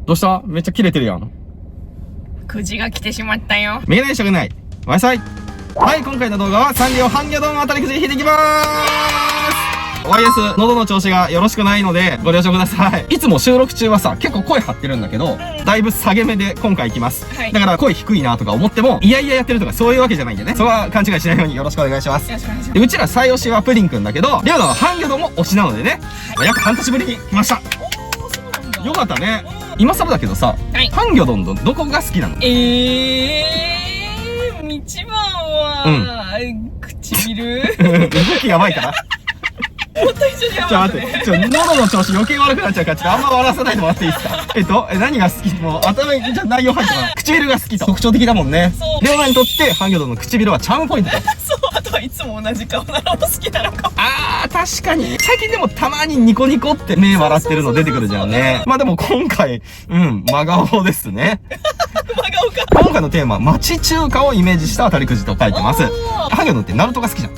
どうした？めっちゃキレてるやん。くじが来てしまったよ。メガネしかない。わいさい。はい、今回の動画はサンリオハンギョドン当たりくじ引いていきまーす。YS、喉の調子がよろしくないのでご了承ください。いつも収録中はさ、結構声張ってるんだけど、だいぶ下げ目で今回いきます。はい。だから声低いなとか思っても、いやいややってるとかそういうわけじゃないんでね。そこは勘違いしないようによろしくお願いします。よろしくお願いします。で、うちら最推しはプリンくんだけど、レオナはハンギョドンも推しなのでね、約半年ぶりに来ました。おー、そうなんだ。よかったね。今更だけどさ、はい。ハンギョドンのどこが好きなの？一番は、唇動きやばいから。思った以上にやばいね。喉の調子余計悪くなっちゃうから、ちょっとあんま笑わさないでもらっていいですか？何が好き？もう頭にじゃ内容入ってこない。唇が好きと。特徴的だもんね。そう。レオナにとってハンギョドンの唇はチャームポイントと。そう、あとはいつも同じ顔なのも好きなのかも。確かに。最近でもたまにニコニコって目笑ってるの出てくるじゃんね。まあでも今回、真顔ですね。真顔か。今回のテーマ、町中華をイメージした当たりくじと書いてます。ハンギョドンってナルトが好きじゃん。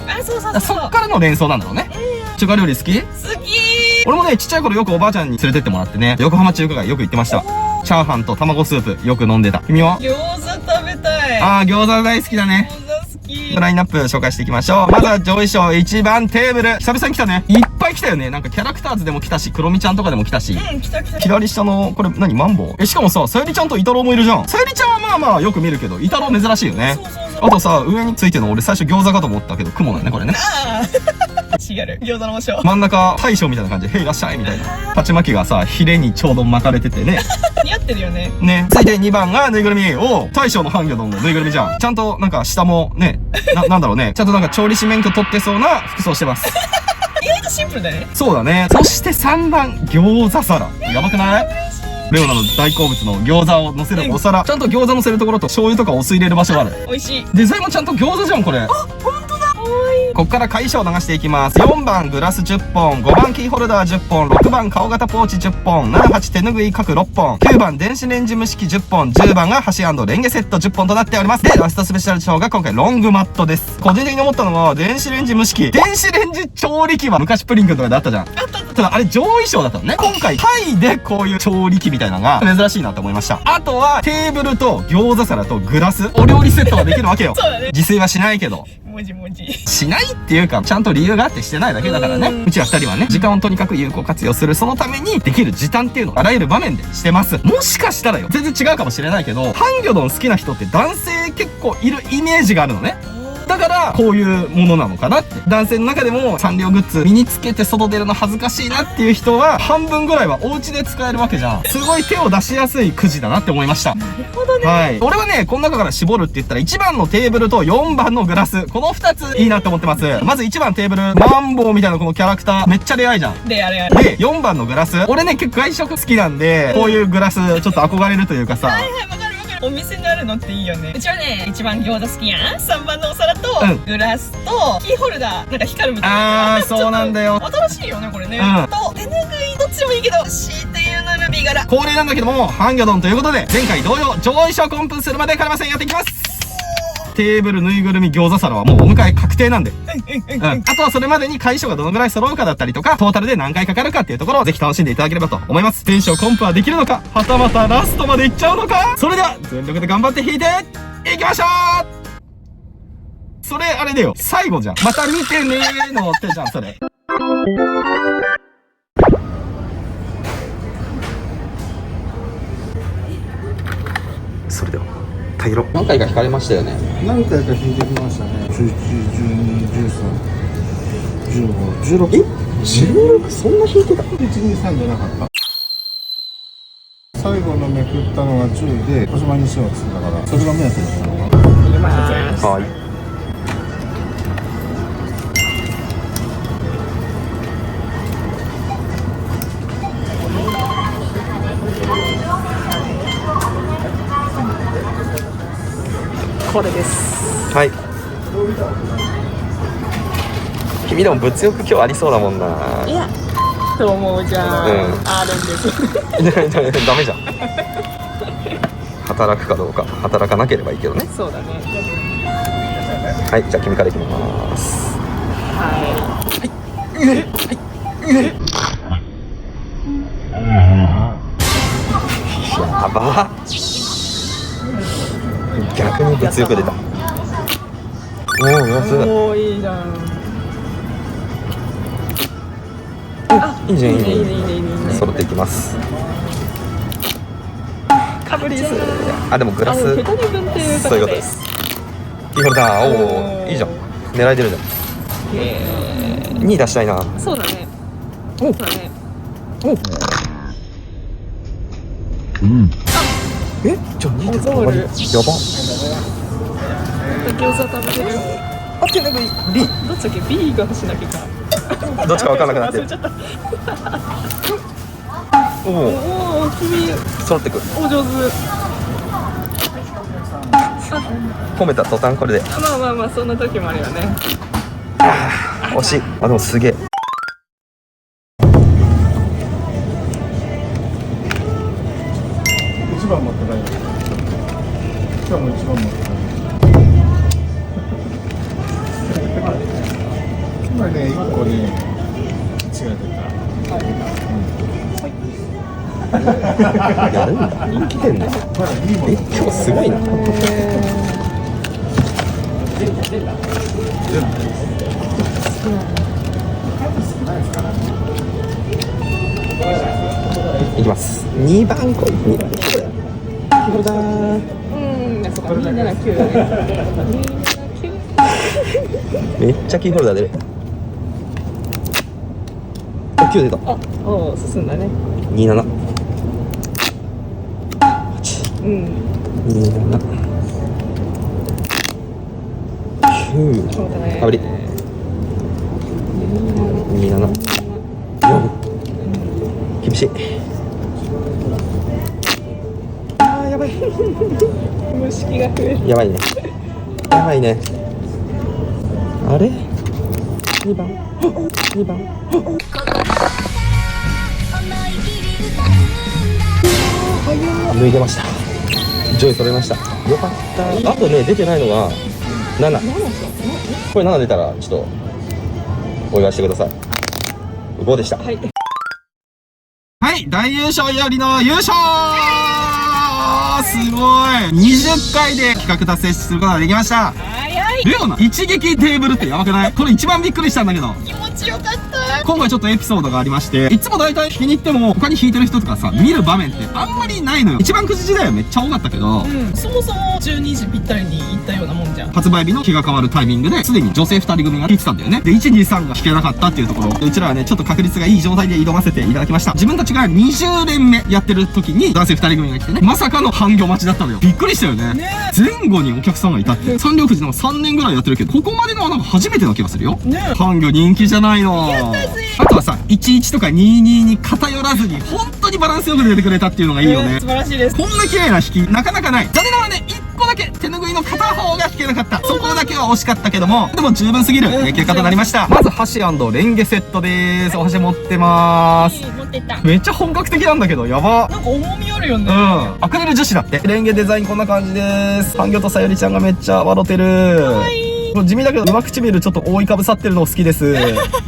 そっからの連想なんだろうね。中華料理好き？好き。俺もね、ちっちゃい頃よくおばあちゃんに連れてってもらってね、横浜中華街よく行ってました。チャーハンと卵スープよく飲んでた。君は？餃子食べたい。餃子大好きだね。餃子好き。ラインナップ紹介していきましょう。まずは上位賞1番テーブル。久々に来たね。いっぱい来たよね。なんかキャラクターズでも来たし、クロミちゃんとかでも来たし。来た。左下の、これ何？マンボウ？しかもさ、さゆりちゃんとイタロウもいるじゃん。さゆりちゃんはまあまあよく見るけど、イタロウ珍しいよね。あとさ、上についてるの俺最初餃子かと思ったけど、雲だよね、これね。違う。餃子の王将。真ん中、大将みたいな感じで、へいらっしゃいみたいな。勝ち巻きがさ、ヒレにちょうど巻かれててね。似合ってるよね。ね。続いて2番がぬいぐるみ。大将のハンギョドンのぬいぐるみじゃん。ちゃんとなんか下もね、なんだろうね。ちゃんとなんか調理師免許取ってそうな服装してます。意外とシンプルだね。そうだね。そして3番、餃子皿。やばくない？レオナの大好物の餃子を乗せるお皿。ちゃんと餃子乗せるところと醤油とかお酢入れる場所がある。美味しい。デザインもちゃんと餃子じゃん、これ。本当だ。かわいい。こっから回数を流していきます。4番グラス10本、5番キーホルダー10本、6番顔型ポーチ10本、7、8手ぬぐい各6本、9番電子レンジ蒸し器10本、10番が箸&レンゲセット10本となっております。で、ラストスペシャル賞が今回ロングマットです。個人的に思ったのは、電子レンジ蒸し器。電子レンジ調理器は昔プリン君とかであったじゃん。ただあれ上位賞だったのね。今回タイでこういう調理器みたいなのが珍しいなと思いました。あとはテーブルと餃子皿とグラス、お料理セットができるわけよ。そうだね。自炊はしないけど。もじもじ。しないっていうか、ちゃんと理由があってしてないだけだからね。うちら2人はね、時間をとにかく有効活用する、そのためにできる時短っていうのをあらゆる場面でしてます。もしかしたらよ、全然違うかもしれないけど、ハンギョドン好きな人って男性結構いるイメージがあるのね。だからこういうものなのかなって。男性の中でもサンリオグッズ身につけて外出るの恥ずかしいなっていう人は半分ぐらいはお家で使えるわけじゃん。すごい手を出しやすいくじだなって思いました。なるほどね。はい。俺はね、この中から絞るって言ったら1番のテーブルと4番のグラス、この2ついいなって思ってます。まず1番テーブル、マンボウみたいなこのキャラクターめっちゃレアいじゃん。で、あれ。で、4番のグラス、俺ね結構外食好きなんで、こういうグラスちょっと憧れるというかさ。はい、わかる。お店にあるのっていいよね。うちはね、1番餃子好きやん。3番のお皿と、グラスと、キーホルダー、なんか光るみたいな。そうなんだよ。新しいよね、これね。と、手ぬぐい、どっちでもいいけど、強いて言うなら美柄。恒例なんだけども、ハンギョドンということで、前回同様、上位賞コンプするまで変わりません。やっていきます。テーブル、ぬいぐるみ、餃子皿はもうお迎え確定なんで。あとはそれまでに会所がどのぐらい揃うかだったりとか、トータルで何回かかるかっていうところをぜひ楽しんでいただければと思います。全勝コンプはできるのか、はたまたラストまでいっちゃうのか。それでは、全力で頑張って引いていきましょう。それ、あれだよ。最後じゃん。また見てねーのってじゃん、それ。それでは。何回か引かれましたよね。何回か引いてきましたね。11、12、13、15、16。16？そんな引いてた？ 1、2、3じゃなかった。最後のめくったのが10で、小島にしようっつったから、それが目安ですよ。はい。これです。はい。君でも物欲今日ありそうだもんな。いや、と思うじゃん。あるんです。ダメじゃん。働くかどうか、働かなければいいけどね。そうだね。はい、じゃあ君からいきます。ややば。逆に物欲出た。おお、様子。おー、いいじゃん。いいじゃん、いいじゃん。いいね、いいね、いいね。揃っていきます。カブリーズ。あ、でもグラス。手取り分っていうそういうことです。キーホルダー、おお、いいじゃん。狙い出るじゃん。2出したいな。そうだね。おそうだね。お。うん。え、じゃあ2で止まり。やば。餃子食べてる。あ、手ぬぐい B。どっちだっけ B がしなきゃか。どっちか分からなくなってる。忘れちゃった。おお、おお、君、揃ってく。お上手。褒めた途端これで。まあまあまあ、そんな時もあるよね。惜しい。あ、でもすげえ。一番持ってない。今日も一番持ってない。今ね、一個ね、違う出やるんだ。人気店ね。た。まだいいもん。え、今日すごいな。いきます。2番こい。2番これ。キーホルダー。そうか、279。めっちゃキーホルダー出る。あ、9出た。あ、おー、進んだね。27。うん。 27。9。そうだね。かぶり。27。4。厳しい。あー、やばい。蒸し器が増える。やばいね。やばいね。あれ ?2 番。2番。抜いてました。上位揃いました。よかった。あとね、出てないのが7。これ7出たらちょっとお祝いしてください。5でした。はい。はい、大優勝よりの優勝すごい !20 回で企画達成することができました。早い。レオナ、一撃テーブルってやばくない？これ一番びっくりしたんだけど。気持ちよかった。今回ちょっとエピソードがありまして、いつも大体引きに行っても他に引いてる人とかさ、見る場面ってあんまりないのよ。一番くじ時代はめっちゃ多かったけど、そもそも12時ぴったりに行ったようなもんじゃん。発売日の日が変わるタイミングで、すでに女性2人組が引いてたんだよね。で、1、2、3が引けなかったっていうところ。うちらはね、ちょっと確率がいい状態で挑ませていただきました。自分たちが20連目やってる時に、男性2人組が来てね、まさかの半魚待ちだったのよ。びっくりしたよね。前後にお客さんがいたって。三両富士の3年ぐらいやってるけど、ここまでのはなんか初めてな気がするよ。ね。半魚人気じゃないの。やったぜ。あとはさ、11とか22に偏らずに、本当にバランスよく出てくれたっていうのがいいよね。素晴らしいです。こんな綺麗な引き、なかなかない。残念ながらね、1個だけ手拭いの片方が引けなかった。そこだけは惜しかったけども、でも十分すぎる結果となりました。まず箸&レンゲセットでーす。お箸持ってまーす。持ってった。めっちゃ本格的なんだけど、やば。なんか重みあるよね。アクリル樹脂だって。レンゲデザインこんな感じでーす。半魚とさゆりちゃんがめっちゃ笑ってる。かわいい。地味だけど上唇ちょっと覆いかぶさってるの好きです。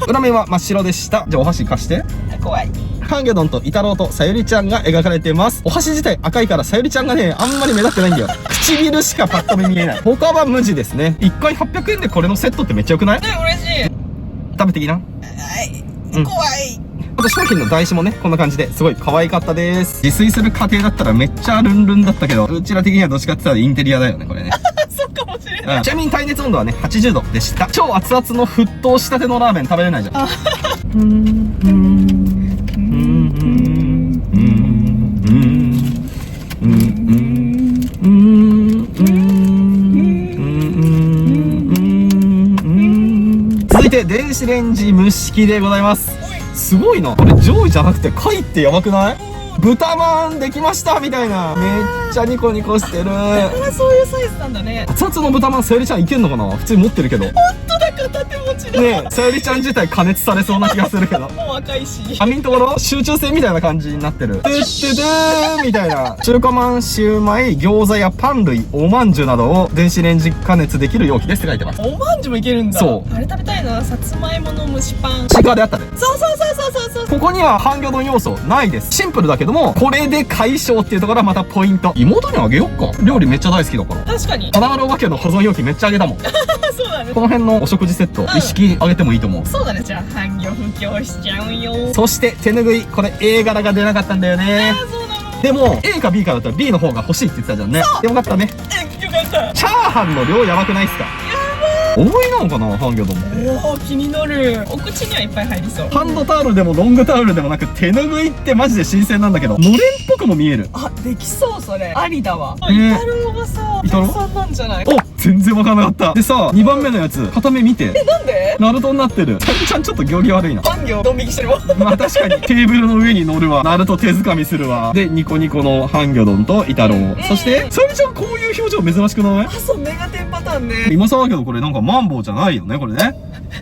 裏面は真っ白でした。じゃあお箸貸して。怖い。ハンギョドンとイタロウとさゆりちゃんが描かれてます。お箸自体赤いからさゆりちゃんがね、あんまり目立ってないんだよ。唇しかパッと見見えない。他は無地ですね。1回800円でこれのセットってめっちゃ良くない？ね、嬉しい。食べていいな。はい。うん怖い。あと商品の台紙もね、こんな感じですごい可愛かったです。自炊する家庭だったらめっちゃルンルンだったけど、うちら的にはどっちかって言ったらインテリアだよね、これね。そうかもしれない。ちなみに耐熱温度はね、80度でした。超熱々の沸騰したてのラーメン食べれないじゃん。続いて電子レンジ蒸し器でございます。すごいな。これ上位じゃなくて貝ってやばくない？豚まんできましたみたいな。めっちゃニコニコしてる。そういうサイズなんだね。熱々の豚まんさゆりちゃんいけんのかな？普通に持ってるけど。ほんとだ、片手持ちだ。ねえ、さゆりちゃん自体加熱されそうな気がするけど。もう若いし。網のところ集中戦みたいな感じになってる。トゥットゥドゥーみたいな。中華まん、シューマイ、餃子やパン類、おまんじゅうなどを電子レンジ加熱できる容器ですって書いてます。おまんじゅうもいけるんだ。そうあれ食べたいな。さつまいもの蒸しパン。チカであったね。そうそうそうそうそうそう。ここには半魚丼要素ないです。シンプルだけども、これで解消っていうところはまたポイント。妹にあげよっか。料理めっちゃ大好きだから。確かに。花丸お化けの保存容器めっちゃあげたもん。そうだね。この辺のお食事セット、意識上げてもいいと思う。そうだね。じゃあ半魚布教しちゃうよ。そして手拭い。これ A 柄が出なかったんだよね。そうなの。でも A か B かだったら B の方が欲しいって言ってたじゃんね。よかったね。よかった。チャーハンの量やばくないっすか？多いなのかな、半魚丼って。おお、気になる。お口にはいっぱい入りそう。ハンドタオルでもロングタオルでもなく手拭いってマジで新鮮なんだけど、のれんっぽくも見える。あ、できそうそれ。ありだわ。ねイタロウがさ、イタロウたくさんなんじゃない？お、全然わからなかった。でさ、2番目のやつ、片目見て。なんで？ナルトになってる。さゆりちゃんちょっと行儀悪いな。半魚ドン引きしてるわ。まあ確かにテーブルの上に乗るわ。ナルト手掴みするわ。で、ニコニコの半魚丼とイタロウ。そして、さゆりちゃんこういう表情珍しくない？あ、そう、メガテンパターンね。今さだけどこれなんかマンボウじゃないよね、これね。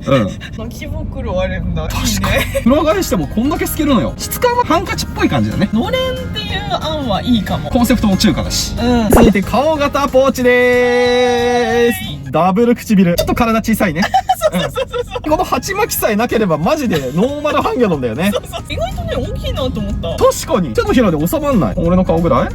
うん。泣きぼくろあるんだ。いいね。裏返してもこんだけ透けるのよ。質感はハンカチっぽい感じだね。のれんっていう案はいいかも。コンセプトも中華だし。うん。続いて顔型ポーチでーす。ダブル唇。ちょっと体小さいね。そうそうそうそう。この鉢巻きさえなければマジでノーマル半魚丼だよね。そうそう。意外とね、大きいなと思った。確かに手のひらで収まんない。俺の顔ぐらい。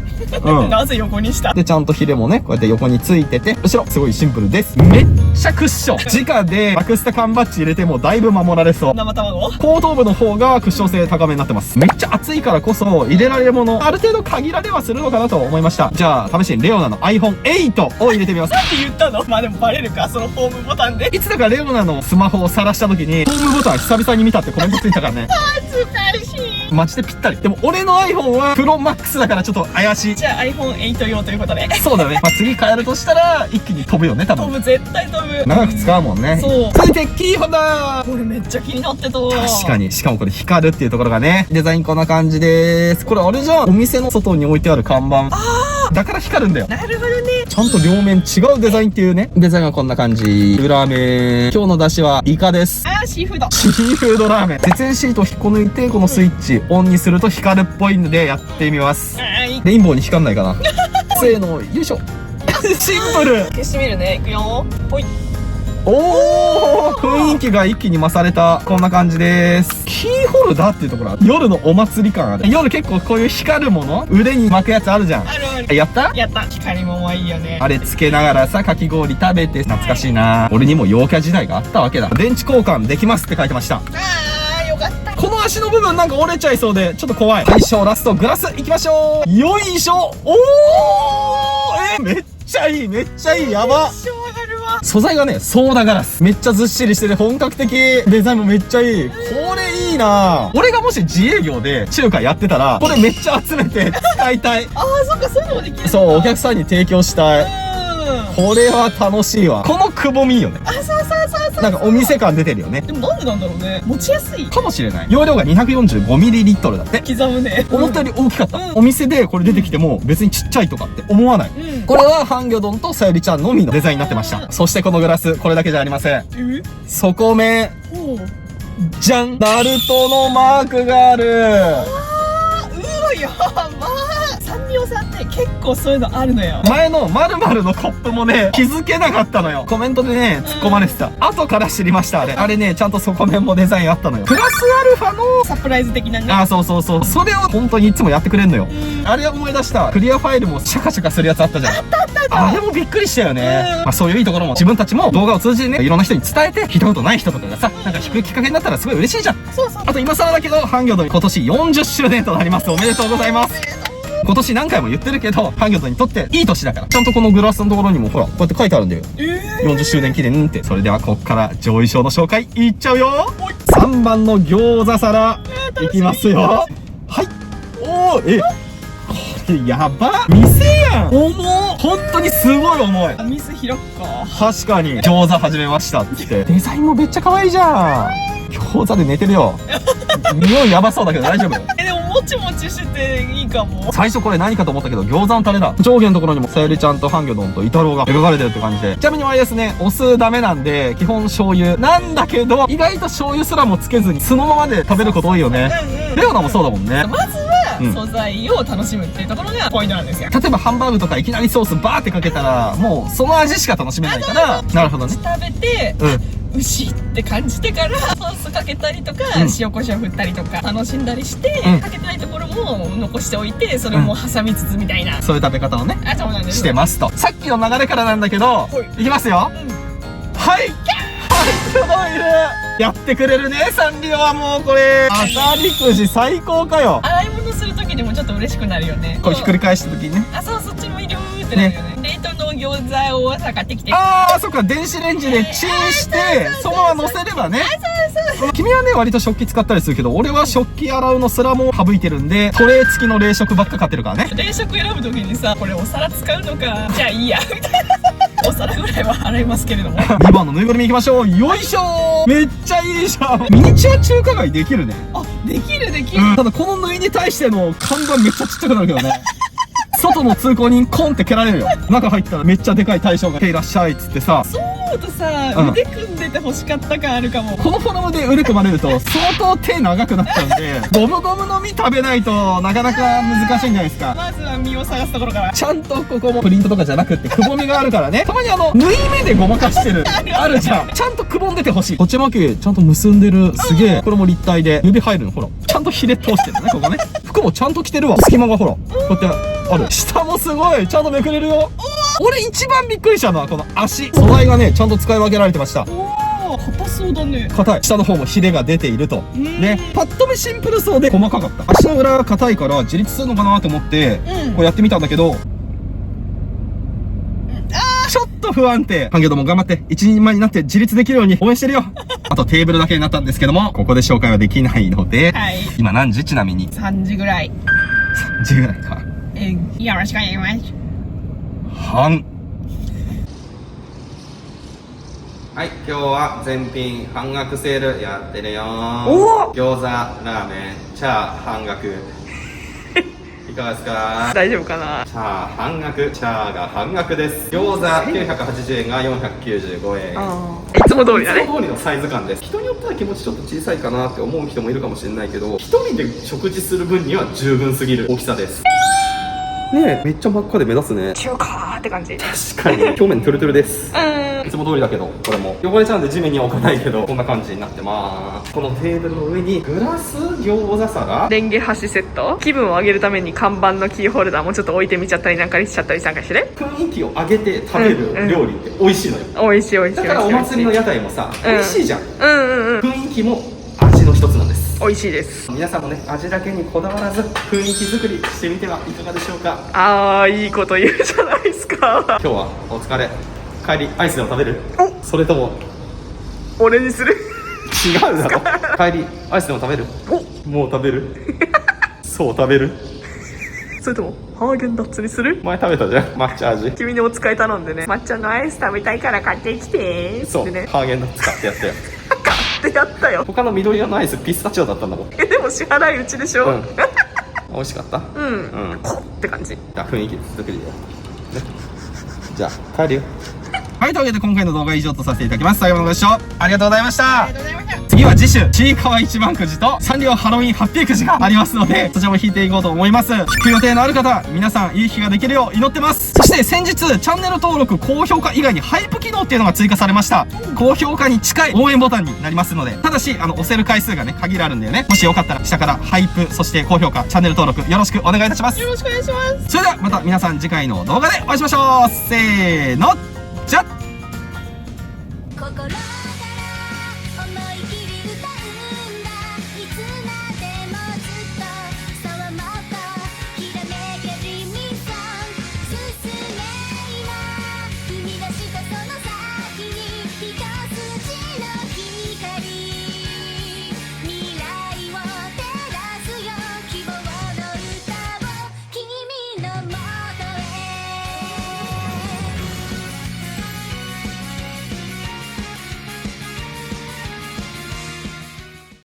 うん。なぜ横にした？で、ちゃんとヒレもね、こうやって横についてて、後ろ、すごいシンプルです。めっちゃクッション。直でアクスタ缶バッジ入れてもだいぶ守られそう。生卵？後頭部の方がクッション性高めになってます。めっちゃ熱いからこそ入れられるもの、ある程度限られはするのかなと思いました。じゃあ、試しにレオナの iPhone8 を入れてみます。なんて言ったの？まあでもバレるか、そのホームボタンで。いつだかレオナのスマホを晒した時に、ホームボタン久々に見たってコメントついたからね。恥ずかしい。マジでぴったり。でも俺の iPhone はプロマックスだからちょっと怪しい。じゃあ iPhone8 用ということで。そうだね。まあ、次変えるとしたら、一気に飛ぶよね、多分。飛ぶ、絶対飛ぶ。長く使うもんね。そう。続いて、キーホルダー。これめっちゃ気になってた。確かに。しかもこれ光るっていうところがね。デザインこんな感じです。これあれじゃん。お店の外に置いてある看板。だから光るんだよ。なるほどね。ちゃんと両面違うデザインっていうね。デザインはこんな感じ。裏面。今日の出汁はイカです。シーフード。シーフードラーメン。絶縁シートを引っこ抜いて、このスイッチオンにすると光るっぽいのでやってみます。レインボーに光んないかな。せーの、よいしょ。シンプル。消してみるね。いくよ。ほい。おー、雰囲気が一気に増された。こんな感じです。キーホルダーっていうところは夜のお祭り感ある。夜結構こういう光るもの腕に巻くやつあるじゃん。あるある。やった？やった。光もいいよね。あれつけながらさ、かき氷食べて懐かしいな。俺にも陽キャ時代があったわけだ。電池交換できますって書いてました。よかった。この足の部分なんか折れちゃいそうでちょっと怖い。最初ラストグラスいきましょう。よいしょ。おー、めっちゃいい、めっちゃいい。やば。素材がね、ソーダガラス。めっちゃずっしりしてて本格的。デザインもめっちゃいい。これいいな。俺がもし自営業で中華やってたら、これめっちゃ集めて使いたい。そっか、そういうのもできる。そう、お客さんに提供したい。これは楽しいわ。このくぼみいいよね。そうそうそうそう。なんかお店感出てるよね。でもなんでなんだろうね。持ちやすい。かもしれない。容量が 245ml だって。刻むね。思ったより大きかった。お店でこれ出てきても別にちっちゃいとかって思わない。これは半魚丼とさゆりちゃんのみのデザインになってました。そしてこのグラス、これだけじゃありません。底面。じゃん！ナルトのマークがある。やばサンリオさんって結構そういうのあるのよ。前の〇〇のコップもね、気づけなかったのよ。コメントでね、突っ込まれてた。後から知りました、あれ。あれね、ちゃんと底面もデザインあったのよ。プラスアルファのサプライズ的なね。そうそうそう。それを本当にいつもやってくれんのよ。あれ思い出した。クリアファイルもシャカシャカするやつあったじゃん。あれもびっくりしたよね。まあそういういいところも自分たちも動画を通じてね、いろんな人に伝えて、聞いたことない人とかがさ、なんか聞くきっかけになったらすごい嬉しいじゃん。そうそう。あと今更だけど、半魚丼今年40周年となります。おめでとうございます。今年何回も言ってるけど、半魚丼にとっていい年だから。ちゃんとこのグラスのところにもほら、こうやって書いてあるんだよ。40周年記念って。それではこっから上位賞の紹介いっちゃうよ。3番の餃子皿、いきますよ。はい。おー、これやば。店やん。重っ。本当にすごい重い。お店開くか。確かに。餃子始めましたって。デザインもめっちゃ可愛いじゃん。餃子で寝てるよ。匂いやばそうだけど大丈夫？でももちもちしてていいかも。最初これ何かと思ったけど、餃子のタレだ。上下のところにもさゆりちゃんとハンギョドンとイタロウが描かれてるって感じで。ちなみにあれですね、お酢ダメなんで、基本醤油。なんだけど、意外と醤油すらもつけずに、そのままで食べること多いよね。レオナもそうだもんね。まずは素材を楽しむっていうところがポイントなんですよ。例えばハンバーグとかいきなりソースバーってかけたら、もうその味しか楽しめないから、なるほどね。食べて、牛って感じてからソースかけたりとか、塩コショウ振ったりとか楽しんだりして、かけたいところも残しておいて、それも挟みつつみたいな、そういう食べ方をね、そうなんですしてますと。さっきの流れからなんだけど、いきますよ。はい、届いる。やってくれるね、サンリオは。もうこれ当たりくじ最高かよ。洗い物する時にもちょっと嬉しくなるよね。こうひっくり返した時にね。そう、そっちもいるってなるよね。冷凍の餃子を朝買ってきて、そっか、電子レンジでチンしてそのまま乗せればね。君はね割と食器使ったりするけど、俺は食器洗うのすらも省いてるんで、トレー付きの冷食ばっか買ってるからね。冷食選ぶ時にさ、これお皿使うのか、じゃあいいやみたいな。お皿ぐらいは洗いますけれども。2番のぬいぐるみ行きましょう。よいしょー。めっちゃいいじゃん。ミニチュア中華街できるね。できるできる。ただこの縫いに対しての看板めっちゃちっちゃくなるけどね。外の通行人コンって蹴られるよ。中入ったらめっちゃでかい大将が「へいらっしゃい」っつってさ。そうとさ、腕組んでて欲しかった感あるかも。このフォルムで腕組まれると相当手長くなっちゃうんで、ゴムゴムの実食べないとなかなか難しいんじゃないですか。まずは実を探すところから。ちゃんとここもプリントとかじゃなくってくぼみがあるからね。たまに縫い目でごまかしてるあるじゃん。ちゃんとくぼんでてほしい。こっち巻きちゃんと結んでる。すげえ。これも立体で指入るの。ほらちゃんとひれ通してるね、ここね。服もちゃんと着てるわ。隙間がほらこうやってある。下もすごいちゃんとめくれるよ。俺一番びっくりしたのはこの足。素材がねちゃんと使い分けられてました。硬そうだね。硬い。下の方もヒレが出ているとね。パッと見シンプルそうで細かかった。足の裏が硬いから自立するのかなと思ってこうやってみたんだけど、ちょっと不安定。ハンギョドンも頑張って一人前になって自立できるように応援してるよ。あとテーブルだけになったんですけども、ここで紹介はできないので、今何時？ちなみに3時ぐらい。3時ぐらいか。よろしくお願いします。はい、今日は全品半額セールやってるよ。餃子、ラーメン、チャー半額。いかがですか？大丈夫かな？チャー半額、チャーが半額です。餃子980円が495円。いつも通りだね。いつも通りのサイズ感です。人によっては気持ちちょっと小さいかなって思う人もいるかもしれないけど、一人で食事する分には十分すぎる大きさです。ねえ、めっちゃ真っ赤で目立つね。中華って感じ。確かに表面トゥルトゥルです。いつも通りだけど、これも汚れちゃうんで地面には置かないけど、こんな感じになってます。このテーブルの上にグラス餃子皿、レンゲ箸セット。気分を上げるために看板のキーホルダーもちょっと置いてみちゃったりなんかしちゃったりなんかしてね。雰囲気を上げて食べる料理って美味しいのよ。美味しい美味しい。だからお祭りの屋台もさ、美味しいじゃん。雰囲気も味の一つなんです。美味しいです。皆さんもね、味だけにこだわらず雰囲気作りしてみてはいかがでしょうか。いいこと言うじゃないですか。今日はお疲れ。帰りアイスでも食べる？それとも俺にする？違うだろ。帰りアイスでも食べる？もう食べる？そう食べる？それともハーゲンダッツにする？前食べたじゃん、抹茶味。君にお使い頼んでね、抹茶のアイス食べたいから買ってきて。そう、ね、ハーゲンダッツ買ってやったよ。買ってやったよ。他の緑色のアイスピスタチオだったんだもん。でも支払いうちでしょ。美味しかった。コッって感じ。じゃあ雰囲気作りよ、ね、じゃあ帰るよ。はい、というわけで今回の動画は以上とさせていただきます。最後までご視聴ありがとうございました。次は次週ちいかわ一番くじとサンリオハロウィンハッピーくじがありますので、そちらも引いていこうと思います。引く予定のある方、皆さんいい日ができるよう祈ってます。そして先日チャンネル登録高評価以外にハイプ機能っていうのが追加されました。高評価に近い応援ボタンになりますので、ただし押せる回数がね限りあるんだよね。もしよかったら下からハイプ、そして高評価、チャンネル登録よろしくお願いいたします。よろしくお願いします。それではまた皆さん次回の動画でお会いしましょう。せーの、じゃっ。